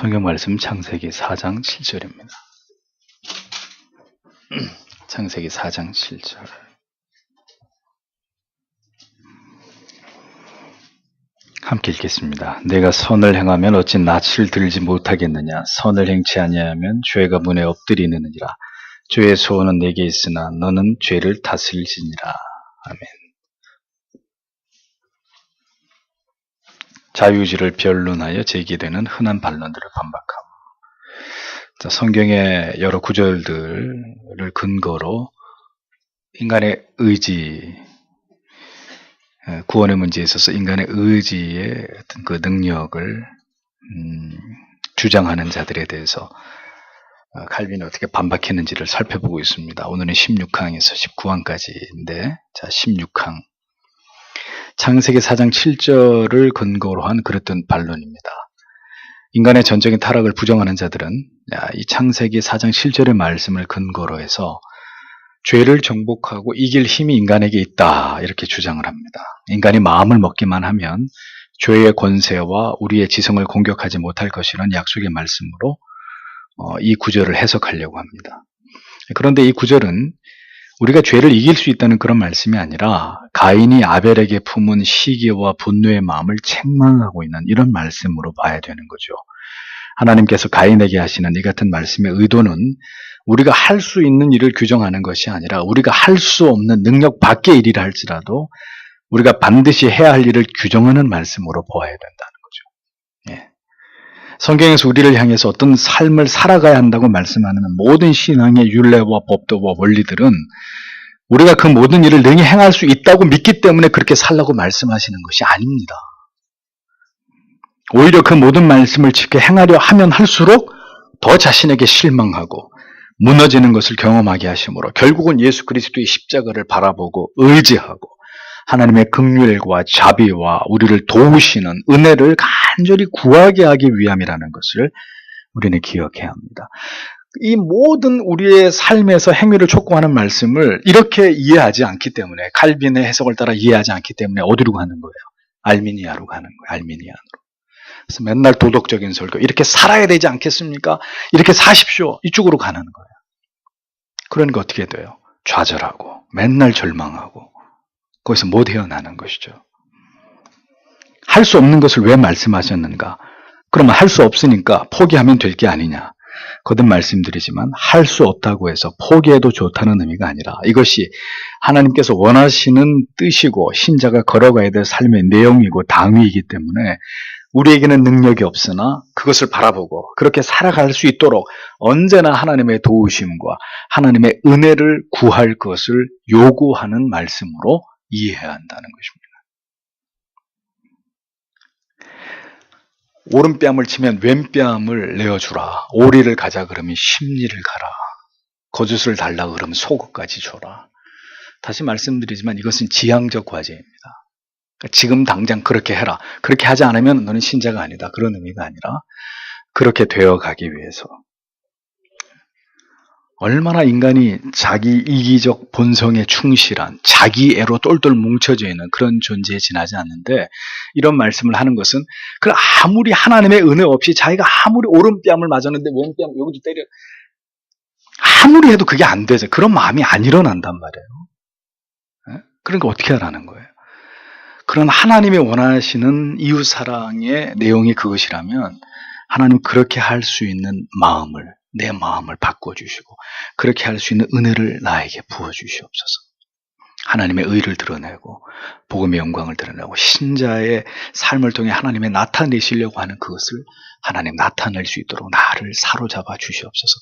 성경 말씀 창세기 4장 7절입니다. 창세기 4장 7절. 함께 읽겠습니다. 내가 선을 행하면 어찌 낯을 들지 못하겠느냐. 선을 행치 아니하면 죄가 문에 엎드리느니라. 죄의 소원은 내게 있으나 너는 죄를 다스릴지니라. 아멘. 자유의지를 변론하여 제기되는 흔한 반론들을 반박함. 자, 성경의 여러 구절들을 근거로 인간의 의지, 구원의 문제에 있어서 인간의 의지의 어떤 그 능력을 주장하는 자들에 대해서 칼빈이 어떻게 반박했는지를 살펴보고 있습니다. 오늘은 16항에서 19항까지인데, 자, 16항. 창세기 4장 7절을 근거로 한 그랬던 반론입니다. 인간의 전적인 타락을 부정하는 자들은 이 창세기 4장 7절의 말씀을 근거로 해서 죄를 정복하고 이길 힘이 인간에게 있다, 이렇게 주장을 합니다. 인간이 마음을 먹기만 하면 죄의 권세와 우리의 지성을 공격하지 못할 것이라는 약속의 말씀으로 이 구절을 해석하려고 합니다. 그런데 이 구절은 우리가 죄를 이길 수 있다는 그런 말씀이 아니라 가인이 아벨에게 품은 시기와 분노의 마음을 책망하고 있는 이런 말씀으로 봐야 되는 거죠. 하나님께서 가인에게 하시는 이 같은 말씀의 의도는 우리가 할 수 있는 일을 규정하는 것이 아니라 우리가 할 수 없는 능력 밖의 일이라 할지라도 우리가 반드시 해야 할 일을 규정하는 말씀으로 보아야 된다는 거죠. 예. 성경에서 우리를 향해서 어떤 삶을 살아가야 한다고 말씀하는 모든 신앙의 율례와 법도와 원리들은 우리가 그 모든 일을 능히 행할 수 있다고 믿기 때문에 그렇게 살라고 말씀하시는 것이 아닙니다. 오히려 그 모든 말씀을 지켜 행하려 하면 할수록 더 자신에게 실망하고 무너지는 것을 경험하게 하심으로 결국은 예수 그리스도의 십자가를 바라보고 의지하고 하나님의 긍휼과 자비와 우리를 도우시는 은혜를 간절히 구하게 하기 위함이라는 것을 우리는 기억해야 합니다. 이 모든 우리의 삶에서 행위를 촉구하는 말씀을 이렇게 이해하지 않기 때문에, 칼빈의 해석을 따라 이해하지 않기 때문에 어디로 가는 거예요? 알미니아로 가는 거예요. 알미니안으로. 그래서 맨날 도덕적인 설교, 이렇게 살아야 되지 않겠습니까? 이렇게 사십시오. 이쪽으로 가는 거예요. 그러니까 어떻게 돼요? 좌절하고 맨날 절망하고 거기서 못 헤어나는 것이죠. 할 수 없는 것을 왜 말씀하셨는가? 그러면 할 수 없으니까 포기하면 될 게 아니냐? 거듭 말씀드리지만 할 수 없다고 해서 포기해도 좋다는 의미가 아니라 이것이 하나님께서 원하시는 뜻이고 신자가 걸어가야 될 삶의 내용이고 당위이기 때문에 우리에게는 능력이 없으나 그것을 바라보고 그렇게 살아갈 수 있도록 언제나 하나님의 도우심과 하나님의 은혜를 구할 것을 요구하는 말씀으로 이해해야 한다는 것입니다. 오른뺨을 치면 왼뺨을 내어주라. 오리를 가자 그러면 십리를 가라. 거짓을 달라 그러면 속옷까지 줘라. 다시 말씀드리지만 이것은 지향적 과제입니다. 그러니까 지금 당장 그렇게 해라. 그렇게 하지 않으면 너는 신자가 아니다. 그런 의미가 아니라 그렇게 되어가기 위해서 얼마나 인간이 자기 이기적 본성에 충실한 자기애로 똘똘 뭉쳐져 있는 그런 존재에 지나지 않는데, 이런 말씀을 하는 것은 그 아무리 하나님의 은혜 없이 자기가 아무리 오른뺨을 맞았는데 왼뺨 여기도 때려, 아무리 해도 그게 안 되죠. 그런 마음이 안 일어난단 말이에요. 그러니까 어떻게 하라는 거예요? 그런 하나님이 원하시는 이웃사랑의 내용이 그것이라면 하나님 그렇게 할 수 있는 마음을, 내 마음을 바꿔주시고 그렇게 할 수 있는 은혜를 나에게 부어주시옵소서. 하나님의 의를 드러내고 복음의 영광을 드러내고 신자의 삶을 통해 하나님의 나타내시려고 하는 그것을 하나님 나타낼 수 있도록 나를 사로잡아 주시옵소서.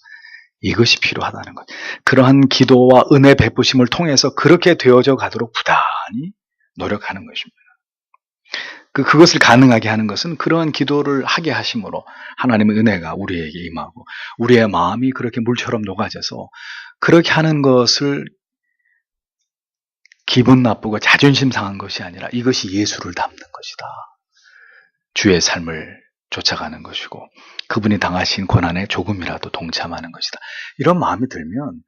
이것이 필요하다는 것. 그러한 기도와 은혜 베푸심을 통해서 그렇게 되어져 가도록 부단히 노력하는 것입니다. 그것을 가능하게 하는 것은 그러한 기도를 하게 하심으로 하나님의 은혜가 우리에게 임하고 우리의 마음이 그렇게 물처럼 녹아져서 그렇게 하는 것을 기분 나쁘고 자존심 상한 것이 아니라 이것이 예수를 닮는 것이다. 주의 삶을 쫓아가는 것이고 그분이 당하신 고난에 조금이라도 동참하는 것이다. 이런 마음이 들면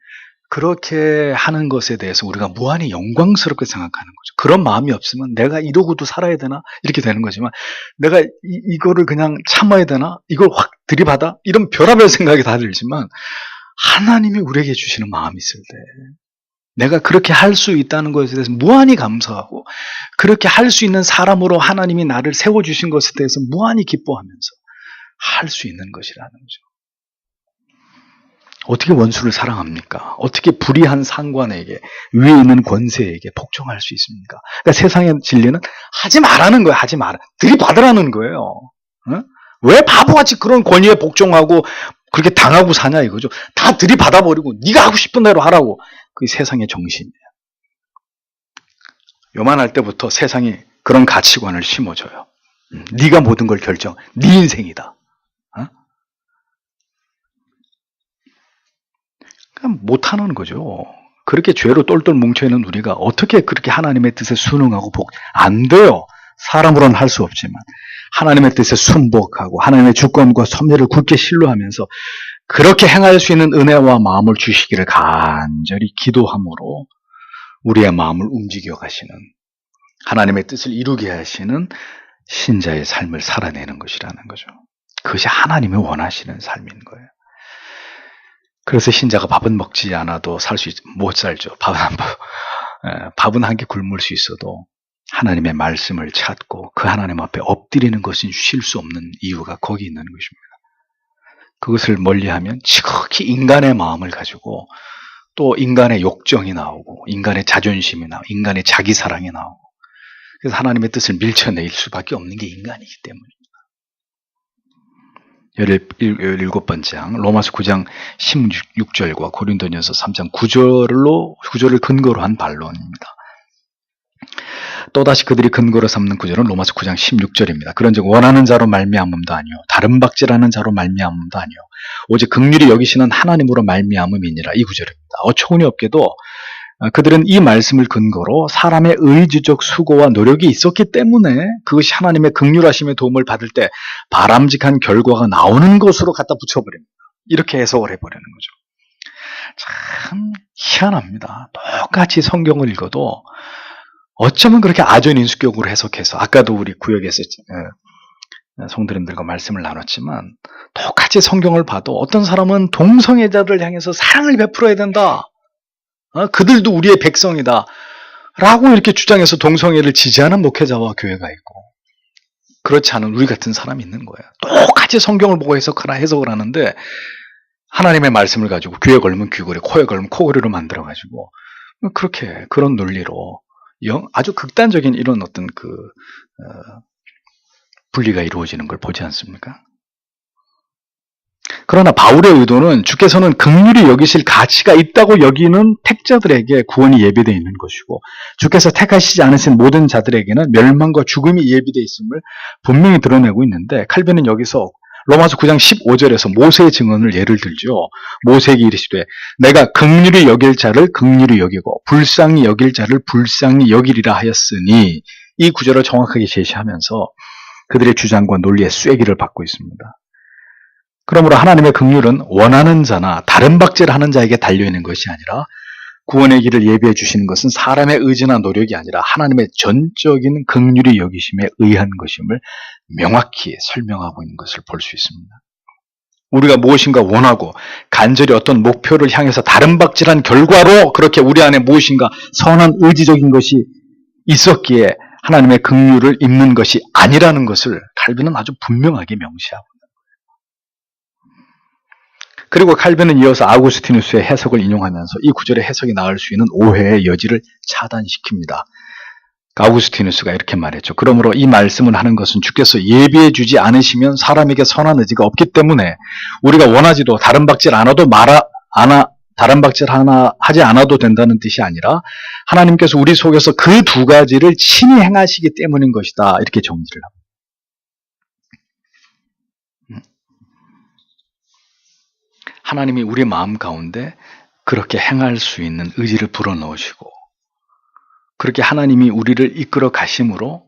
그렇게 하는 것에 대해서 우리가 무한히 영광스럽게 생각하는 거죠. 그런 마음이 없으면 내가 이러고도 살아야 되나? 이렇게 되는 거지만 내가 이거를 그냥 참아야 되나? 이걸 확 들이받아? 이런 별의별 생각이 다 들지만 하나님이 우리에게 주시는 마음이 있을 때 내가 그렇게 할 수 있다는 것에 대해서 무한히 감사하고 그렇게 할 수 있는 사람으로 하나님이 나를 세워주신 것에 대해서 무한히 기뻐하면서 할 수 있는 것이라는 거죠. 어떻게 원수를 사랑합니까? 어떻게 불의한 상관에게, 위에 있는 권세에게 복종할 수 있습니까? 그러니까 세상의 진리는 하지 말라는 거예요. 하지 마라. 들이받으라는 거예요. 어? 왜 바보같이 그런 권위에 복종하고 그렇게 당하고 사냐 이거죠. 다 들이받아버리고 네가 하고 싶은 대로 하라고. 그게 세상의 정신이에요. 요만할 때부터 세상이 그런 가치관을 심어줘요. 네가 모든 걸 결정. 네 인생이다. 그냥 못하는 거죠. 그렇게 죄로 똘똘 뭉쳐있는 우리가 어떻게 그렇게 하나님의 뜻에 순응하고 안 돼요. 사람으로는 할 수 없지만 하나님의 뜻에 순복하고 하나님의 주권과 섭리를 굳게 신뢰하면서 그렇게 행할 수 있는 은혜와 마음을 주시기를 간절히 기도함으로 우리의 마음을 움직여 가시는 하나님의 뜻을 이루게 하시는 신자의 삶을 살아내는 것이라는 거죠. 그것이 하나님이 원하시는 삶인 거예요. 그래서 신자가 밥은 먹지 않아도 못 살죠. 밥은 한 개 굶을 수 있어도 하나님의 말씀을 찾고 그 하나님 앞에 엎드리는 것은 쉴 수 없는 이유가 거기 있는 것입니다. 그것을 멀리하면 지극히 인간의 마음을 가지고 또 인간의 욕정이 나오고 인간의 자존심이 나오고 인간의 자기사랑이 나오고 그래서 하나님의 뜻을 밀쳐낼 수밖에 없는 게 인간이기 때문입니다. 17번째 장 로마서 9장 16절과 고린도전서 3장 9절을 근거로 한 반론입니다. 또다시 그들이 근거로 삼는 구절은 로마서 9장 16절입니다. 그런즉 원하는 자로 말미암음도 아니요 다른 박질하는 자로 말미암음도 아니요 오직 긍휼히 여기시는 하나님으로 말미암음이니라. 이 구절입니다. 어처구니 없게도 그들은 이 말씀을 근거로 사람의 의지적 수고와 노력이 있었기 때문에 그것이 하나님의 긍휼하심의 도움을 받을 때 바람직한 결과가 나오는 것으로 갖다 붙여버립니다. 이렇게 해석을 해버리는 거죠. 참 희한합니다. 똑같이 성경을 읽어도 어쩌면 그렇게 아전인수격으로 해석해서 아까도 우리 구역에서 성도님들과 말씀을 나눴지만 똑같이 성경을 봐도 어떤 사람은 동성애자를 향해서 사랑을 베풀어야 된다. 그들도 우리의 백성이다. 라고 이렇게 주장해서 동성애를 지지하는 목회자와 교회가 있고 그렇지 않은 우리 같은 사람이 있는 거예요. 똑같이 성경을 보고 해석을 하는데 하나님의 말씀을 가지고 귀에 걸면 귀걸이, 코에 걸면 코걸이로 만들어가지고 그렇게 그런 논리로 아주 극단적인 이런 어떤 분리가 이루어지는 걸 보지 않습니까? 그러나 바울의 의도는 주께서는 긍휼히 여기실 가치가 있다고 여기는 택자들에게 구원이 예비되어 있는 것이고 주께서 택하시지 않으신 모든 자들에게는 멸망과 죽음이 예비되어 있음을 분명히 드러내고 있는데 칼빈은 여기서 로마서 9장 15절에서 모세의 증언을 예를 들죠. 모세에게 이르시되 내가 긍휼히 여길 자를 긍휼히 여기고 불쌍히 여길 자를 불쌍히 여기리라 하였으니 이 구절을 정확하게 제시하면서 그들의 주장과 논리의 쐐기를 받고 있습니다. 그러므로 하나님의 긍휼은 원하는 자나 다른 박제를 하는 자에게 달려있는 것이 아니라 구원의 길을 예비해 주시는 것은 사람의 의지나 노력이 아니라 하나님의 전적인 긍휼히 여기심에 의한 것임을 명확히 설명하고 있는 것을 볼 수 있습니다. 우리가 무엇인가 원하고 간절히 어떤 목표를 향해서 다른 박질한 결과로 그렇게 우리 안에 무엇인가 선한 의지적인 것이 있었기에 하나님의 긍휼을 입는 것이 아니라는 것을 칼빈은 아주 분명하게 명시하고 그리고 칼빈은 이어서 아구스티누스의 해석을 인용하면서 이 구절의 해석이 나을 수 있는 오해의 여지를 차단시킵니다. 아구스티누스가 이렇게 말했죠. 그러므로 이 말씀을 하는 것은 주께서 예비해 주지 않으시면 사람에게 선한 의지가 없기 때문에 우리가 원하지도 다른 박질 다른 박질 하나 하지 않아도 된다는 뜻이 아니라 하나님께서 우리 속에서 그 두 가지를 친히 행하시기 때문인 것이다. 이렇게 정리를 합니다. 하나님이 우리 마음 가운데 그렇게 행할 수 있는 의지를 불어넣으시고 그렇게 하나님이 우리를 이끌어 가심으로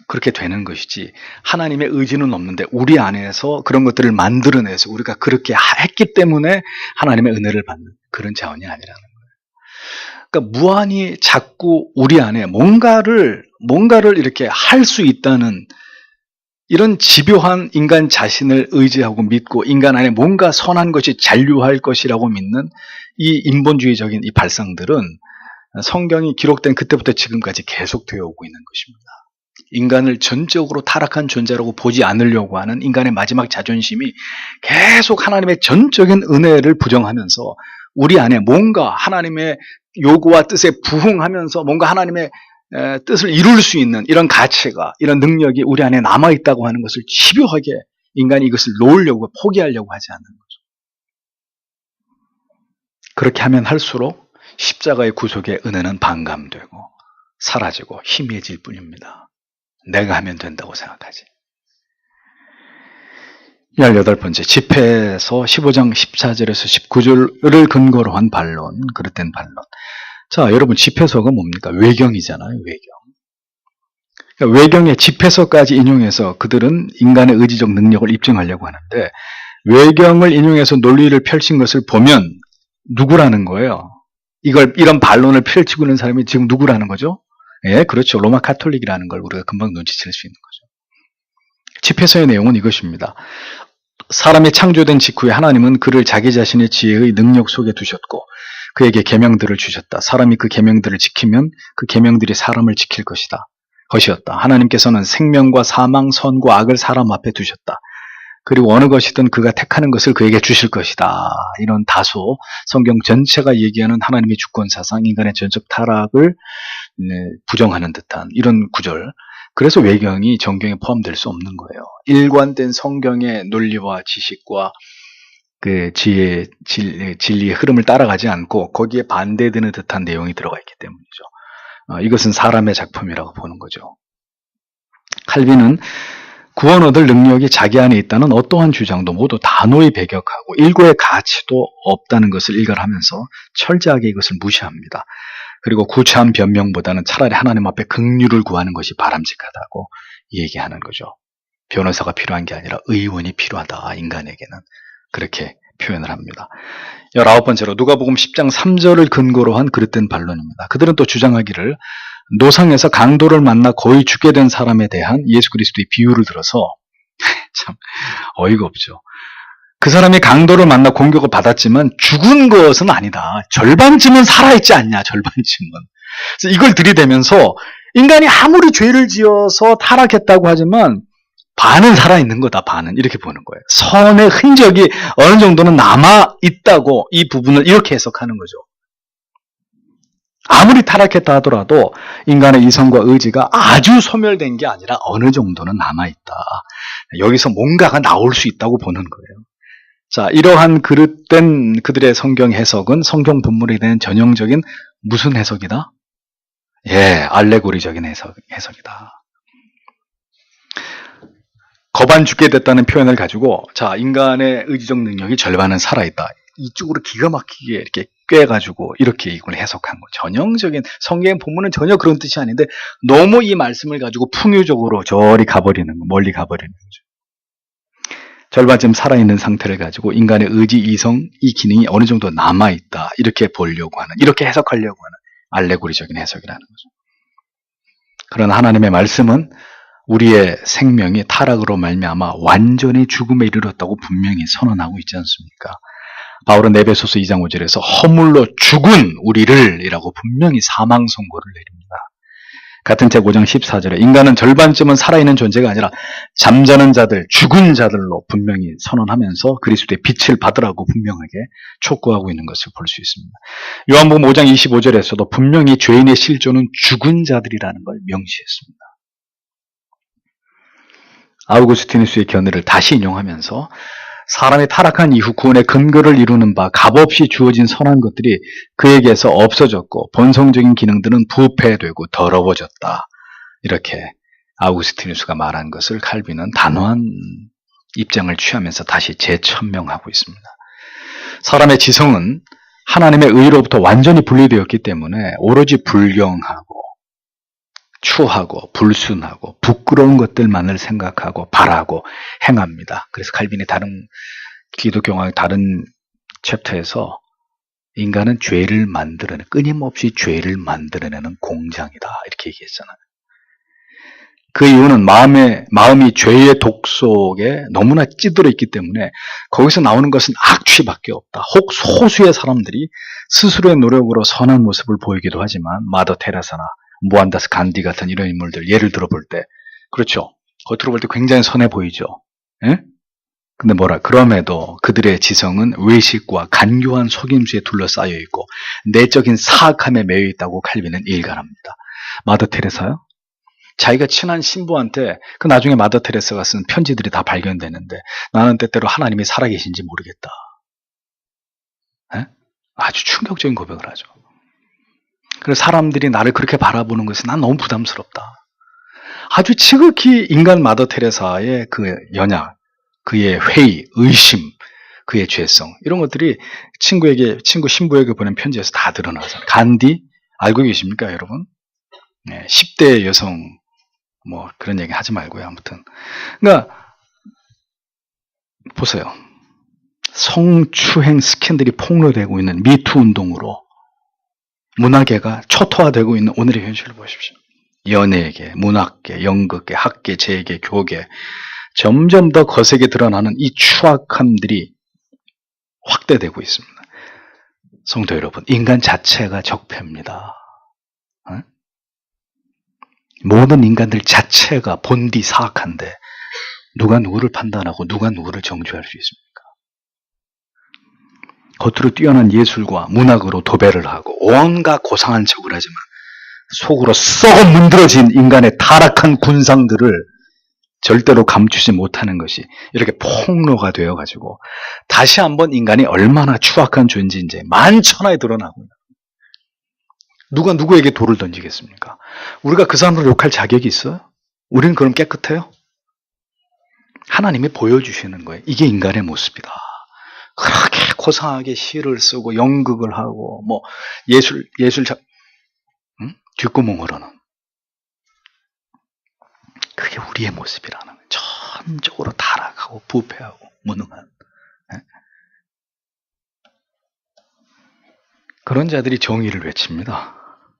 그렇게 되는 것이지 하나님의 의지는 없는데 우리 안에서 그런 것들을 만들어내서 우리가 그렇게 했기 때문에 하나님의 은혜를 받는 그런 자원이 아니라는 거예요. 그러니까 무한히 자꾸 우리 안에 뭔가를 이렇게 할 수 있다는 이런 집요한 인간 자신을 의지하고 믿고 인간 안에 뭔가 선한 것이 잔류할 것이라고 믿는 이 인본주의적인 이 발상들은 성경이 기록된 그때부터 지금까지 계속되어 오고 있는 것입니다. 인간을 전적으로 타락한 존재라고 보지 않으려고 하는 인간의 마지막 자존심이 계속 하나님의 전적인 은혜를 부정하면서 우리 안에 뭔가 하나님의 요구와 뜻에 부응하면서 뭔가 하나님의 뜻을 이룰 수 있는 이런 가치가, 이런 능력이 우리 안에 남아있다고 하는 것을 집요하게 인간이 이것을 놓으려고, 포기하려고 하지 않는 거죠. 그렇게 하면 할수록 십자가의 구속의 은혜는 반감되고 사라지고 희미해질 뿐입니다. 내가 하면 된다고 생각하지. 18번째, 집회에서 15장 14절에서 19절을 근거로 한 반론, 그릇된 반론. 자, 여러분, 집회서가 뭡니까? 외경이잖아요, 외경. 그러니까 외경의 집회서까지 인용해서 그들은 인간의 의지적 능력을 입증하려고 하는데, 외경을 인용해서 논리를 펼친 것을 보면 누구라는 거예요? 이런 반론을 펼치고 있는 사람이 지금 누구라는 거죠? 예, 그렇죠. 로마 카톨릭이라는 걸 우리가 금방 눈치챌 수 있는 거죠. 집회서의 내용은 이것입니다. 사람이 창조된 직후에 하나님은 그를 자기 자신의 지혜의 능력 속에 두셨고 그에게 계명들을 주셨다. 사람이 그 계명들을 지키면 그 계명들이 사람을 지킬 것이었다. 하나님께서는 생명과 사망, 선과 악을 사람 앞에 두셨다. 그리고 어느 것이든 그가 택하는 것을 그에게 주실 것이다. 이런 다소 성경 전체가 얘기하는 하나님의 주권사상, 인간의 전적 타락을 부정하는 듯한 이런 구절. 그래서 외경이 정경에 포함될 수 없는 거예요. 일관된 성경의 논리와 지식과 그 진리의 흐름을 따라가지 않고 거기에 반대되는 듯한 내용이 들어가 있기 때문이죠. 이것은 사람의 작품이라고 보는 거죠. 칼빈은 구원 얻을 능력이 자기 안에 있다는 어떠한 주장도 모두 단호히 배격하고 일고의 가치도 없다는 것을 일갈하면서 철저하게 이것을 무시합니다. 그리고 구차한 변명보다는 차라리 하나님 앞에 긍휼을 구하는 것이 바람직하다고 얘기하는 거죠. 변호사가 필요한 게 아니라 의원이 필요하다, 인간에게는. 그렇게 표현을 합니다. 19번째로 누가복음 10장 3절을 근거로 한 그릇된 반론입니다. 그들은 또 주장하기를 노상에서 강도를 만나 거의 죽게 된 사람에 대한 예수 그리스도의 비유를 들어서 참 어이가 없죠. 그 사람이 강도를 만나 공격을 받았지만 죽은 것은 아니다. 절반쯤은 살아있지 않냐, 절반쯤은. 그래서 이걸 들이대면서 인간이 아무리 죄를 지어서 타락했다고 하지만 반은 살아있는 거다, 반은. 이렇게 보는 거예요. 선의 흔적이 어느 정도는 남아있다고 이 부분을 이렇게 해석하는 거죠. 아무리 타락했다 하더라도 인간의 이성과 의지가 아주 소멸된 게 아니라 어느 정도는 남아있다. 여기서 뭔가가 나올 수 있다고 보는 거예요. 자, 이러한 그릇된 그들의 성경 해석은 성경 본문에 대한 전형적인 무슨 해석이다? 예, 알레고리적인 해석이다. 거반 죽게 됐다는 표현을 가지고, 자, 인간의 의지적 능력이 절반은 살아있다. 이쪽으로 기가 막히게 이렇게 꿰가지고 이렇게 이걸 해석한 거. 전형적인 성경 본문은 전혀 그런 뜻이 아닌데 너무 이 말씀을 가지고 풍요적으로 저리 가버리는 거, 멀리 가버리는 거죠. 절반쯤 살아있는 상태를 가지고 인간의 의지, 이성, 이 기능이 어느 정도 남아있다. 이렇게 보려고 하는, 이렇게 해석하려고 하는 알레고리적인 해석이라는 거죠. 그러나 하나님의 말씀은 우리의 생명이 타락으로 말미암아 완전히 죽음에 이르렀다고 분명히 선언하고 있지 않습니까? 바울은 에베소서 2장 5절에서 허물로 죽은 우리를 이라고 분명히 사망 선고를 내립니다. 같은 책 5장 14절에 인간은 절반쯤은 살아있는 존재가 아니라 잠자는 자들, 죽은 자들로 분명히 선언하면서 그리스도의 빛을 받으라고 분명하게 촉구하고 있는 것을 볼 수 있습니다. 요한복음 5장 25절에서도 분명히 죄인의 실존은 죽은 자들이라는 걸 명시했습니다. 아우구스티누스의 견해를 다시 인용하면서 사람이 타락한 이후 구원의 근거를 이루는 바 값없이 주어진 선한 것들이 그에게서 없어졌고 본성적인 기능들은 부패되고 더러워졌다. 이렇게 아우구스티누스가 말한 것을 칼빈은 단호한 입장을 취하면서 다시 재천명하고 있습니다. 사람의 지성은 하나님의 의로부터 완전히 분리되었기 때문에 오로지 불경하고 추하고 불순하고 부끄러운 것들만을 생각하고 바라고 행합니다. 그래서 칼빈이 다른 기독교의 다른 챕터에서 인간은 죄를 끊임없이 죄를 만들어내는 공장이다. 이렇게 얘기했잖아요. 그 이유는 마음이 죄의 독 속에 너무나 찌들어 있기 때문에 거기서 나오는 것은 악취밖에 없다. 혹 소수의 사람들이 스스로의 노력으로 선한 모습을 보이기도 하지만 마더 테레사나 모한다스 간디 같은 이런 인물들 예를 들어 볼 때 그렇죠. 겉으로 볼 때 굉장히 선해 보이죠. 예? 근데 그럼에도 그들의 지성은 외식과 간교한 속임수에 둘러싸여 있고 내적인 사악함에 매여 있다고 칼빈은 일갈합니다. 마더 테레사요? 자기가 친한 신부한테 그 나중에 마더 테레사가 쓴 편지들이 다 발견되는데 나는 때때로 하나님이 살아계신지 모르겠다. 에? 아주 충격적인 고백을 하죠. 그래서 사람들이 나를 그렇게 바라보는 것이 난 너무 부담스럽다. 아주 지극히 인간 마더 테레사의 그 연약, 그의 회의, 의심, 그의 죄성 이런 것들이 친구 신부에게 보낸 편지에서 다 드러나서 간디 알고 계십니까 여러분? 네, 10대 여성 뭐 그런 얘기 하지 말고요. 아무튼 그러니까 보세요. 성추행 스캔들이 폭로되고 있는 미투 운동으로 문화계가 초토화되고 있는 오늘의 현실을 보십시오. 연예계, 문학계, 연극계, 학계, 재계, 교계 점점 더 거세게 드러나는 이 추악함들이 확대되고 있습니다. 성도 여러분, 인간 자체가 적폐입니다. 모든 인간들 자체가 본디 사악한데 누가 누구를 판단하고 누가 누구를 정죄할 수 있습니까? 겉으로 뛰어난 예술과 문학으로 도배를 하고 온갖 고상한 척을 하지만 속으로 썩어 문드러진 인간의 타락한 군상들을 절대로 감추지 못하는 것이 이렇게 폭로가 되어가지고 다시 한번 인간이 얼마나 추악한 존재인지 만천하에 드러나고 있는 누가 누구에게 돌을 던지겠습니까? 우리가 그 사람을 욕할 자격이 있어요? 우리는 그럼 깨끗해요? 하나님이 보여주시는 거예요. 이게 인간의 모습이다. 그렇게 고상하게 시를 쓰고 연극을 하고 뭐 뒷구멍으로는 그게 우리의 모습이라는 거예요. 전적으로 타락하고 부패하고 무능한 그런 자들이 정의를 외칩니다.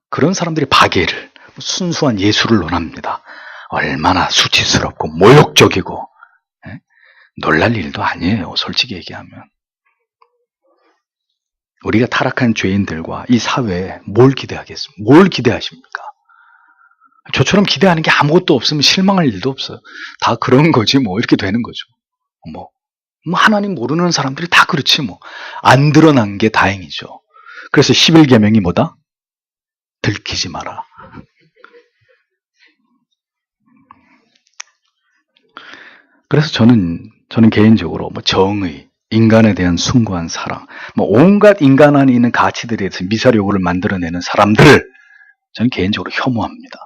그런 사람들이 박애를 순수한 예술을 논합니다. 얼마나 수치스럽고 모욕적이고 놀랄 일도 아니에요. 솔직히 얘기하면. 우리가 타락한 죄인들과 이 사회에 뭘 기대하겠습니까? 뭘 기대하십니까? 저처럼 기대하는 게 아무것도 없으면 실망할 일도 없어요. 다 그런 거지 뭐 이렇게 되는 거죠. 뭐 하나님 모르는 사람들이 다 그렇지 뭐. 안 드러난 게 다행이죠. 그래서 11계명이 뭐다? 들키지 마라. 그래서 저는 개인적으로 뭐 정의, 인간에 대한 숭고한 사랑, 뭐 온갖 인간 안에 있는 가치들에 대해서 미사료를 만들어내는 사람들을 저는 개인적으로 혐오합니다.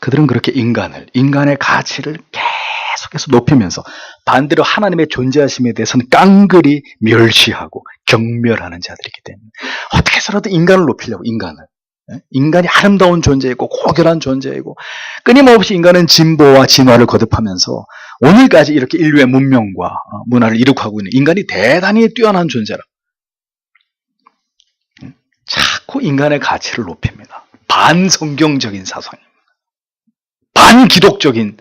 그들은 그렇게 인간의 가치를 계속해서 높이면서 반대로 하나님의 존재하심에 대해서는 깡그리 멸시하고 경멸하는 자들이기 때문에 어떻게 해서라도 인간을 높이려고 인간이 아름다운 존재이고 고결한 존재이고 끊임없이 인간은 진보와 진화를 거듭하면서 오늘까지 이렇게 인류의 문명과 문화를 이룩하고 있는 인간이 대단히 뛰어난 존재라. 자꾸 인간의 가치를 높입니다. 반성경적인 사상입니다. 반기독적인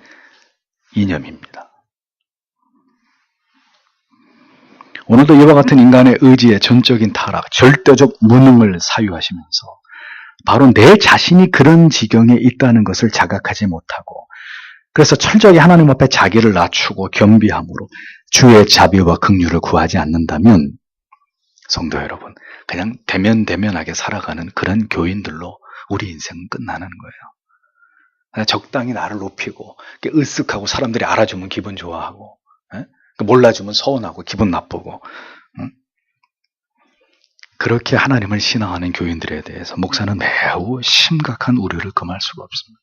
이념입니다. 오늘도 이와 같은 인간의 의지의 전적인 타락, 절대적 무능을 사유하시면서 바로 내 자신이 그런 지경에 있다는 것을 자각하지 못하고 그래서 철저히 하나님 앞에 자기를 낮추고 겸비함으로 주의 자비와 긍휼을 구하지 않는다면 성도 여러분 그냥 대면대면하게 살아가는 그런 교인들로 우리 인생은 끝나는 거예요. 그냥 적당히 나를 높이고 으쓱하고 사람들이 알아주면 기분 좋아하고 몰라주면 서운하고 기분 나쁘고 그렇게 하나님을 신앙하는 교인들에 대해서 목사는 매우 심각한 우려를 금할 수가 없습니다.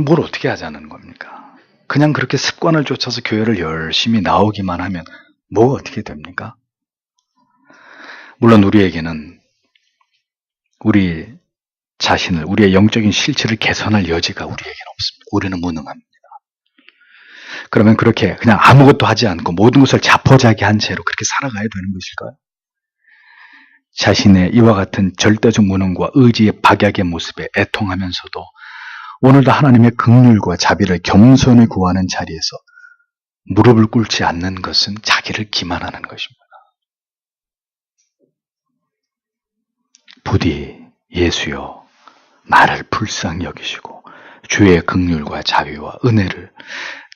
뭘 어떻게 하자는 겁니까? 그냥 그렇게 습관을 쫓아서 교회를 열심히 나오기만 하면 뭐가 어떻게 됩니까? 물론 우리에게는 우리 자신을, 우리의 영적인 실체를 개선할 여지가 우리에게는 없습니다. 우리는 무능합니다. 그러면 그렇게 그냥 아무것도 하지 않고 모든 것을 자포자기한 채로 그렇게 살아가야 되는 것일까요? 자신의 이와 같은 절대적 무능과 의지의 박약의 모습에 애통하면서도 오늘도 하나님의 긍휼과 자비를 겸손히 구하는 자리에서 무릎을 꿇지 않는 것은 자기를 기만하는 것입니다. 부디 예수여 나를 불쌍히 여기시고 주의 긍휼과 자비와 은혜를,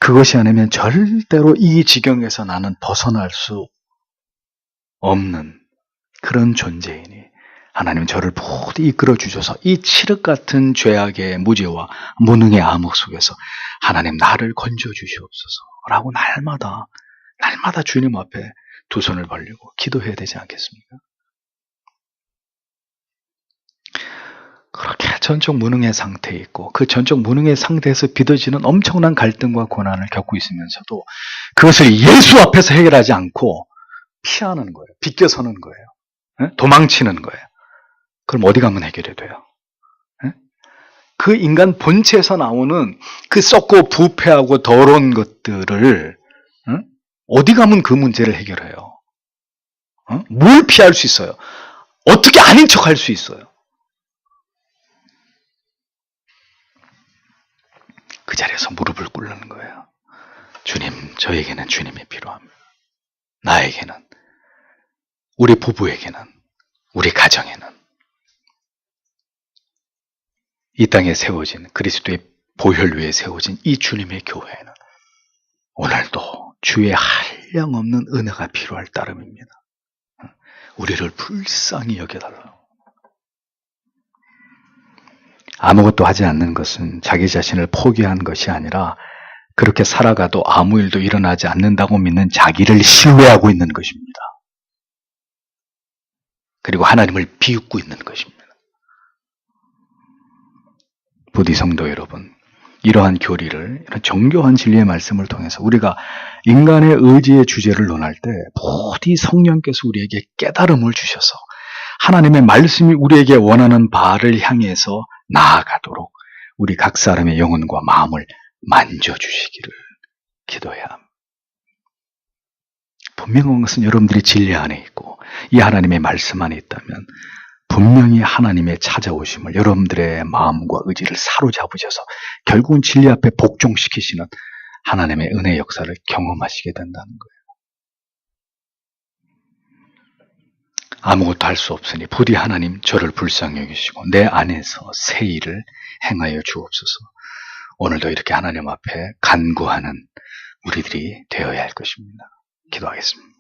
그것이 아니면 절대로 이 지경에서 나는 벗어날 수 없는 그런 존재이니 하나님 저를 모두 이끌어 주셔서 이 칠흑 같은 죄악의 무죄와 무능의 암흑 속에서 하나님 나를 건져 주시옵소서라고 날마다 주님 앞에 두 손을 벌리고 기도해야 되지 않겠습니까? 그렇게 전적 무능의 상태에 있고 그 전적 무능의 상태에서 빚어지는 엄청난 갈등과 고난을 겪고 있으면서도 그것을 예수 앞에서 해결하지 않고 피하는 거예요. 비껴서는 거예요. 도망치는 거예요. 그럼 어디 가면 해결이 돼요? 그 인간 본체에서 나오는 그 썩고 부패하고 더러운 것들을 어디 가면 그 문제를 해결해요? 뭘 피할 수 있어요? 어떻게 아닌 척할 수 있어요? 그 자리에서 무릎을 꿇는 거예요. 주님, 저에게는 주님이 필요합니다. 나에게는, 우리 부부에게는, 우리 가정에는, 이 땅에 세워진 그리스도의 보혈 위에 세워진 이 주님의 교회에는 오늘도 주의 한량없는 은혜가 필요할 따름입니다. 우리를 불쌍히 여겨달라고. 아무것도 하지 않는 것은 자기 자신을 포기한 것이 아니라 그렇게 살아가도 아무 일도 일어나지 않는다고 믿는 자기를 신뢰하고 있는 것입니다. 그리고 하나님을 비웃고 있는 것입니다. 부디 성도 여러분, 이러한 교리를, 이런 정교한 진리의 말씀을 통해서 우리가 인간의 의지의 주제를 논할 때 부디 성령께서 우리에게 깨달음을 주셔서 하나님의 말씀이 우리에게 원하는 바를 향해서 나아가도록 우리 각 사람의 영혼과 마음을 만져주시기를 기도해야 합니다. 분명한 것은 여러분들이 진리 안에 있고 이 하나님의 말씀 안에 있다면 분명히 하나님의 찾아오심을 여러분들의 마음과 의지를 사로잡으셔서 결국은 진리 앞에 복종시키시는 하나님의 은혜 역사를 경험하시게 된다는 거예요. 아무것도 할 수 없으니 부디 하나님 저를 불쌍히 여기시고 내 안에서 새 일을 행하여 주옵소서. 오늘도 이렇게 하나님 앞에 간구하는 우리들이 되어야 할 것입니다. 기도하겠습니다.